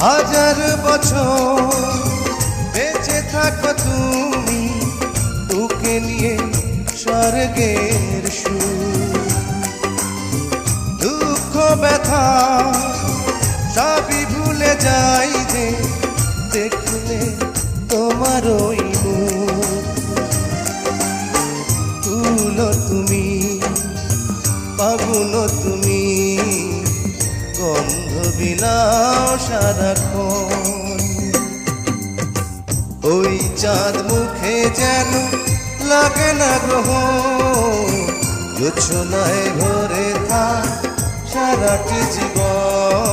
হাজার বছর বেঁচে থাকো তুমি, তোকে নিয়ে স্বর্গের সুর। দুঃখ ব্যথা সবই ভুলে যাই যে দেখলে তোমার ওই মুখ। তুলো তুমি, ফাগুনো তুমি, গন্ধ বিলাও সারাক্ষণ। ওই চাঁদ মুখে যেন লাগে না গ্রহণ, জোছনায় ভরে থাক সারাটি জীবন।